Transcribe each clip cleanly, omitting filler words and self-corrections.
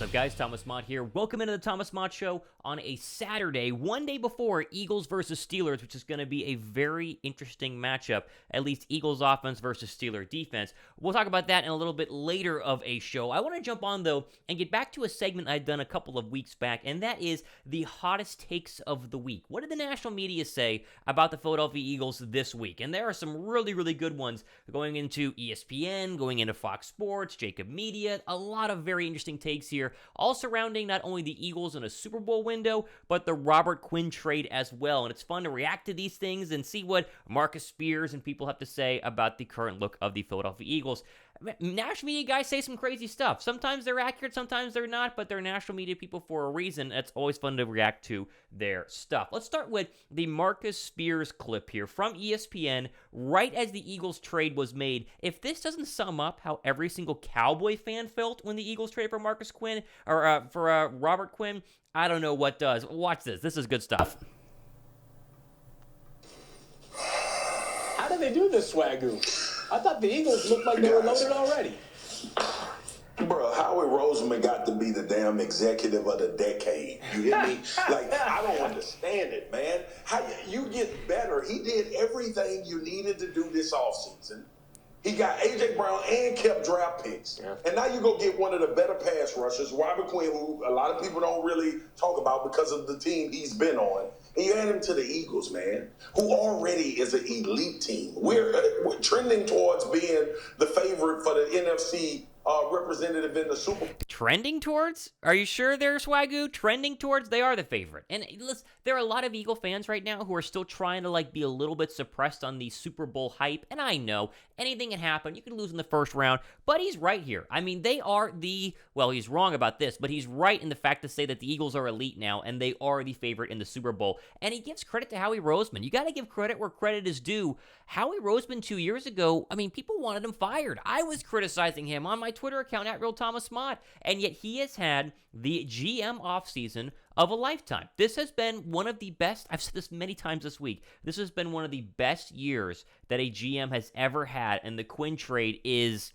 What's up, guys? Thomas Mott here. Welcome into the Thomas Mott Show on a Saturday, one day before Eagles versus Steelers, which is going to be a very interesting matchup, at least Eagles offense versus Steelers defense. We'll talk about that in a little bit later of a show. I want to jump on, though, and get back to a segment I'd done a couple of weeks back, and that is the hottest takes of the week. What did the national media say about the Philadelphia Eagles this week? And there are some really, really good ones going into ESPN, going into Fox Sports, Jacob Media, a lot of very interesting takes here, all surrounding not only the Eagles in a Super Bowl window, but the Robert Quinn trade as well. And it's fun to react to these things and see what Marcus Spears and people have to say about the current look of the Philadelphia Eagles. National media guys say some crazy stuff. Sometimes they're accurate, sometimes they're not, but they're national media people for a reason. It's always fun to react to their stuff. Let's start with the Marcus Spears clip here from ESPN right as the Eagles trade was made. If this doesn't sum up how every single Cowboy fan felt when the Eagles traded for Marcus Quinn, or for Robert Quinn, I don't know what does. Watch this. This is good stuff. How did they do this, Swagoo? I thought the Eagles looked like they were loaded already. Bro, Howie Roseman got to be the damn executive of the decade. You hear me? Like, I don't understand it, man. How you get better. He did everything you needed to do this offseason. He got A.J. Brown and kept draft picks. Yeah. And now you go get one of the better pass rushers, Robert Quinn, who a lot of people don't really talk about because of the team he's been on. And you add him to the Eagles, man, who already is an elite team. We're trending towards being the favorite for the NFC representative in the Super Bowl. Trending towards? Are you sure there, Swagoo? Trending towards? They are the favorite. And listen, there are a lot of Eagle fans right now who are still trying to be a little bit suppressed on the Super Bowl hype. And I know anything can happen. You can lose in the first round. But he's right here. I mean, they are well, he's wrong about this, but he's right in the fact to say that the Eagles are elite now and they are the favorite in the Super Bowl. And he gives credit to Howie Roseman. You got to give credit where credit is due. Howie Roseman 2 years ago, I mean, people wanted him fired. I was criticizing him on my Twitter account at Real Thomas Mott, and yet he has had the GM offseason of a lifetime. This has been one of the best, I've said this many times this week, this has been one of the best years that a GM has ever had, and the Quinn trade it's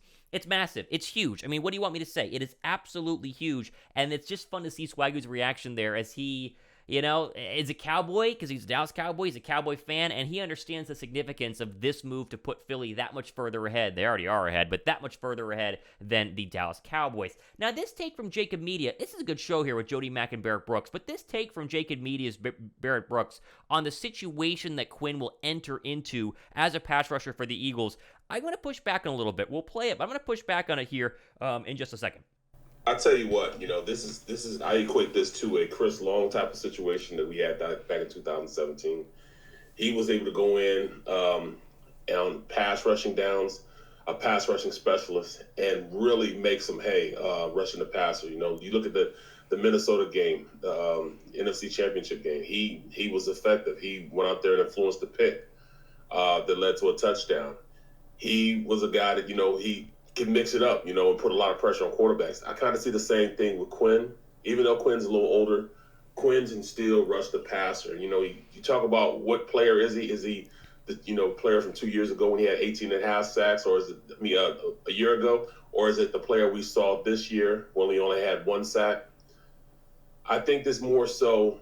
massive. It's huge. I mean, what do you want me to say? It is absolutely huge, and it's just fun to see Swagoo's reaction there as he, is a Cowboy because he's a Dallas Cowboy. He's a Cowboy fan, and he understands the significance of this move to put Philly that much further ahead. They already are ahead, but that much further ahead than the Dallas Cowboys. Now, this take from Jacob Media, this is a good show here with Jody Mack and Barrett Brooks, but this take from Jacob Media's Barrett Brooks on the situation that Quinn will enter into as a pass rusher for the Eagles, I'm going to push back on a little bit. We'll play it, but I'm going to push back on it here in just a second. I tell you what, this is I equate this to a Chris Long type of situation that we had back in 2017. He was able to go in on pass rushing downs, a pass rushing specialist, and really make some hay rushing the passer. You look at the Minnesota game, NFC Championship game. He was effective. He went out there and influenced the pick that led to a touchdown. He was a guy that he can mix it up, and put a lot of pressure on quarterbacks. I kind of see the same thing with Quinn. Even though Quinn's a little older, Quinn can still rush the passer. You talk about what player is he? Is he the player from 2 years ago when he had 18 and a half sacks, or is it a year ago, or is it the player we saw this year when he only had one sack? I think there's more so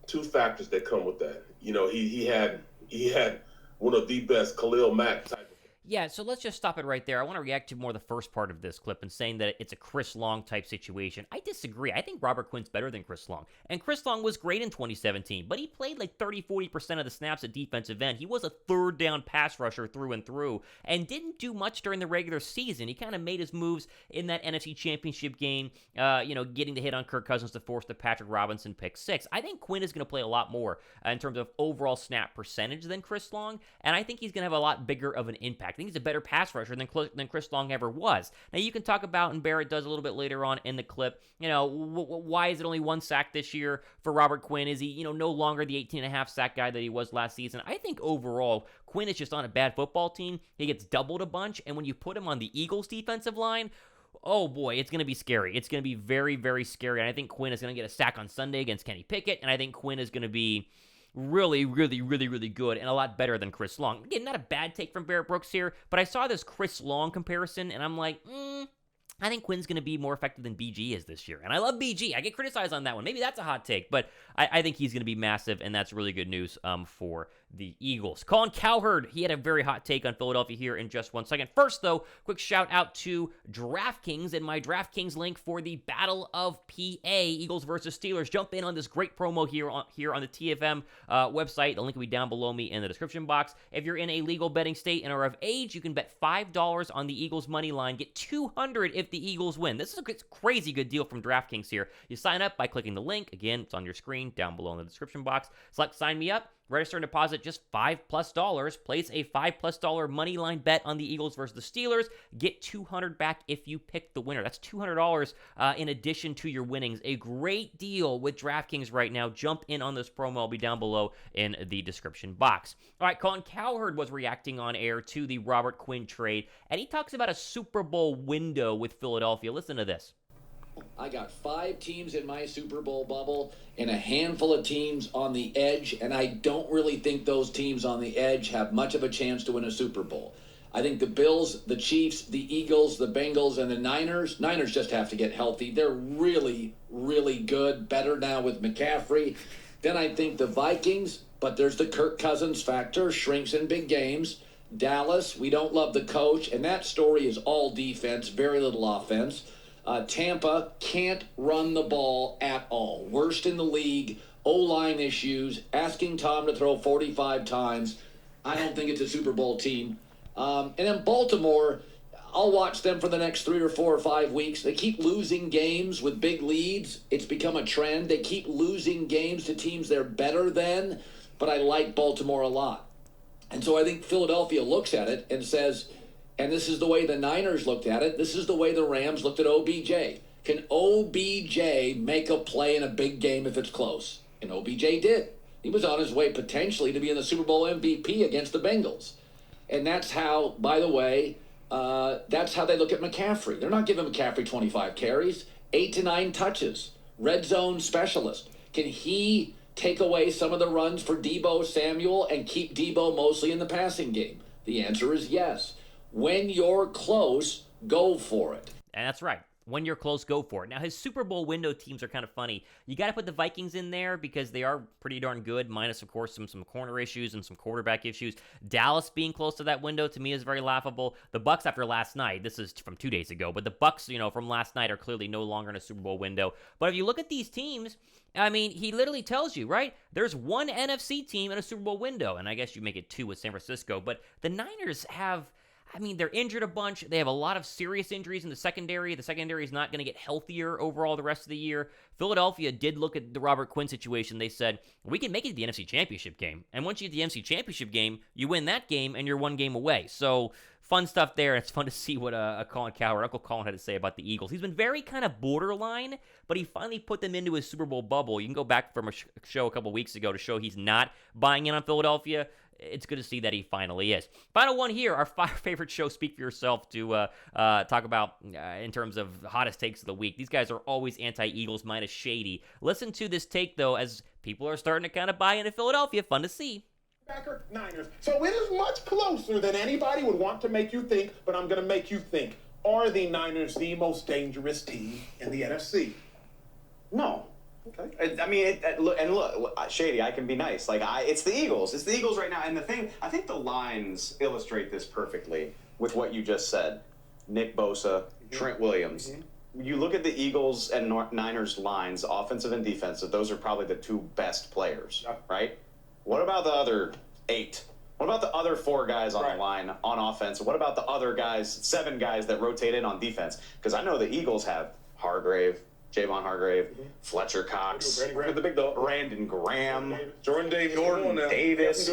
two factors that come with that. He had one of the best Khalil Mack type. Yeah, so let's just stop it right there. I want to react to more the first part of this clip and saying that it's a Chris Long type situation. I disagree. I think Robert Quinn's better than Chris Long. And Chris Long was great in 2017, but he played 30-40% of the snaps at defensive end. He was a third down pass rusher through and through and didn't do much during the regular season. He kind of made his moves in that NFC Championship game, getting the hit on Kirk Cousins to force the Patrick Robinson pick six. I think Quinn is going to play a lot more in terms of overall snap percentage than Chris Long, and I think he's going to have a lot bigger of an impact. I think he's a better pass rusher than Chris Long ever was. Now, you can talk about, and Barrett does a little bit later on in the clip, why is it only one sack this year for Robert Quinn? Is he, no longer the 18.5 sack guy that he was last season? I think overall, Quinn is just on a bad football team. He gets doubled a bunch, and when you put him on the Eagles defensive line, oh boy, it's going to be scary. It's going to be very, very scary, and I think Quinn is going to get a sack on Sunday against Kenny Pickett, and I think Quinn is going to be really, really, really, really good and a lot better than Chris Long. Again, not a bad take from Barrett Brooks here, but I saw this Chris Long comparison, and I'm like, I think Quinn's going to be more effective than BG is this year. And I love BG. I get criticized on that one. Maybe that's a hot take, but I think he's going to be massive, and that's really good news for the Eagles. Colin Cowherd, he had a very hot take on Philadelphia here in just 1 second. First, though, quick shout out to DraftKings and my DraftKings link for the Battle of PA, Eagles versus Steelers. Jump in on this great promo here on the TFM website. The link will be down below me in the description box. If you're in a legal betting state and are of age, you can bet $5 on the Eagles money line. Get $200 if the Eagles win. This is a crazy good deal from DraftKings here. You sign up by clicking the link. Again, it's on your screen down below in the description box. Select sign me up. Register and deposit just $5+. Place a $5+ money line bet on the Eagles versus the Steelers. Get $200 back if you pick the winner. That's $200 in addition to your winnings. A great deal with DraftKings right now. Jump in on this promo. I'll be down below in the description box. All right, Colin Cowherd was reacting on air to the Robert Quinn trade, and he talks about a Super Bowl window with Philadelphia. Listen to this. I got 5 teams in my Super Bowl bubble and a handful of teams on the edge, and I don't really think those teams on the edge have much of a chance to win a Super Bowl. I think the Bills, the Chiefs, the Eagles, the Bengals, and the Niners just have to get healthy. They're really, really good, better now with McCaffrey. Then I think the Vikings, but there's the Kirk Cousins factor, shrinks in big games. Dallas, we don't love the coach, and that story is all defense, very little offense. Tampa can't run the ball at all. Worst in the league. O-line issues. Asking Tom to throw 45 times. I don't think it's a Super Bowl team. And then Baltimore, I'll watch them for the next 3 or 4 or 5 weeks. They keep losing games with big leads. It's become a trend. They keep losing games to teams they're better than. But I like Baltimore a lot. And so I think Philadelphia looks at it and says, and this is the way the Niners looked at it. This is the way the Rams looked at OBJ. Can OBJ make a play in a big game if it's close? And OBJ did. He was on his way potentially to be in the Super Bowl MVP against the Bengals. And that's how, by the way, that's how they look at McCaffrey. They're not giving McCaffrey 25 carries, 8 to 9 touches. Red zone specialist. Can he take away some of the runs for Deebo Samuel and keep Deebo mostly in the passing game? The answer is yes. When you're close, go for it. And that's right. When you're close, go for it. Now, his Super Bowl window teams are kind of funny. You got to put the Vikings in there because they are pretty darn good, minus, of course, some corner issues and some quarterback issues. Dallas being close to that window, to me, is very laughable. The Bucks after last night, this is from 2 days ago, but the Bucks, from last night are clearly no longer in a Super Bowl window. But if you look at these teams, I mean, he literally tells you, right? There's one NFC team in a Super Bowl window, and I guess you make it 2 with San Francisco, but the Niners have... they're injured a bunch. They have a lot of serious injuries in the secondary. The secondary is not going to get healthier overall the rest of the year. Philadelphia did look at the Robert Quinn situation. They said, we can make it to the NFC Championship game. And once you get the NFC Championship game, you win that game and you're 1 game away. So fun stuff there. It's fun to see what Colin Cowherd, Uncle Colin, had to say about the Eagles. He's been very kind of borderline, but he finally put them into his Super Bowl bubble. You can go back from a show a couple weeks ago to show he's not buying in on Philadelphia. It's good to see that he finally is. Final one here, our 5 favorite show, Speak for Yourself, to talk about in terms of hottest takes of the week. These guys are always anti-Eagles minus shady. Listen to this take, though, as people are starting to kind of buy into Philadelphia. Fun to see. Packer, Niners. So it is much closer than anybody would want to make you think, but I'm going to make you think. Are the Niners the most dangerous team in the NFC? No. Okay. I mean, look, Shady, I can be nice. It's the Eagles. It's the Eagles right now. And the thing, I think the lines illustrate this perfectly with what you just said. Nick Bosa, Trent Williams. You look at the Eagles and Niners lines, offensive and defensive, those are probably the 2 best players, right? What about the other 8? What about the other 4 guys on the line on offense? What about the other guys, 7 guys that rotate in on defense? Because I know the Eagles have Hargrave, Javon Hargrave, Fletcher Cox, the big dog, Brandon Graham, Jordan Davis,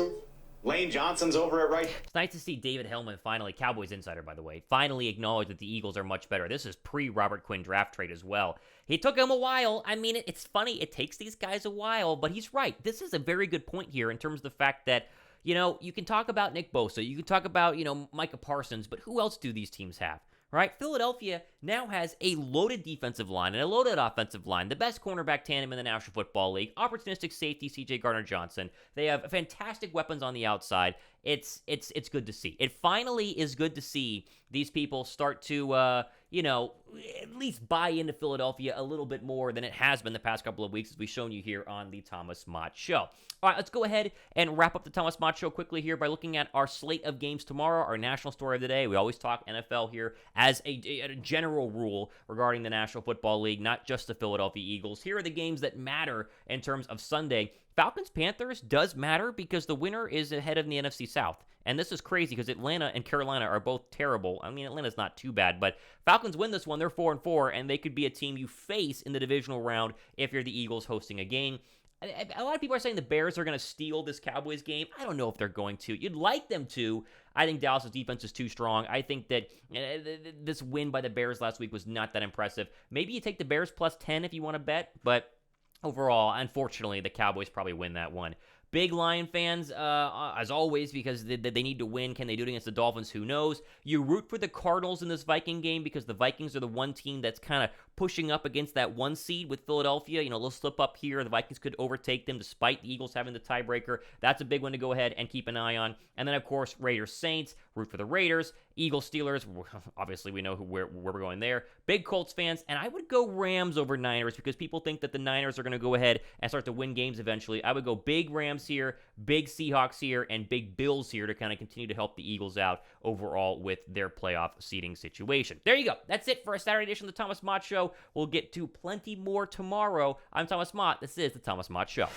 Lane Johnson's over at right. It's nice to see David Hellman finally, Cowboys insider, by the way, finally acknowledge that the Eagles are much better. This is pre-Robert Quinn draft trade as well. He took him a while. I mean, it's funny. It takes these guys a while, but he's right. This is a very good point here in terms of the fact that, you can talk about Nick Bosa. You can talk about, Micah Parsons, but who else do these teams have? Right? Philadelphia now has a loaded defensive line and a loaded offensive line, the best cornerback tandem in the National Football League, opportunistic safety C.J. Gardner-Johnson. They have fantastic weapons on the outside. It's good to see. It finally is good to see these people start to, at least buy into Philadelphia a little bit more than it has been the past couple of weeks, as we've shown you here on the Thomas Mott Show. All right, let's go ahead and wrap up the Thomas Mott Show quickly here by looking at our slate of games tomorrow, our national story of the day. We always talk NFL here as a general rule regarding the National Football League, not just the Philadelphia Eagles. Here are the games that matter in terms of Sunday. Falcons-Panthers does matter because the winner is ahead of the NFC South. And this is crazy because Atlanta and Carolina are both terrible. I mean, Atlanta's not too bad, but Falcons win this one. They're 4-4, and they could be a team you face in the divisional round if you're the Eagles hosting a game. A lot of people are saying the Bears are going to steal this Cowboys game. I don't know if they're going to. You'd like them to. I think Dallas' defense is too strong. I think that this win by the Bears last week was not that impressive. Maybe you take the Bears plus 10 if you want to bet, but overall, unfortunately, the Cowboys probably win that one. Big Lion fans, as always, because they need to win. Can they do it against the Dolphins? Who knows? You root for the Cardinals in this Viking game because the Vikings are the one team that's kind of pushing up against that one seed with Philadelphia. They'll slip up here. The Vikings could overtake them despite the Eagles having the tiebreaker. That's a big one to go ahead and keep an eye on. And then, of course, Raiders-Saints. Root for the Raiders. Eagles-Steelers. Obviously, we know where we're going there. Big Colts fans. And I would go Rams over Niners because people think that the Niners are going to go ahead and start to win games eventually. I would go big Rams here, big Seahawks here, and big Bills here to kind of continue to help the Eagles out overall with their playoff seeding situation. There you go. That's it for a Saturday edition of the Thomas Mott Show. We'll get to plenty more tomorrow. I'm Thomas Mott. This is the Thomas Mott Show.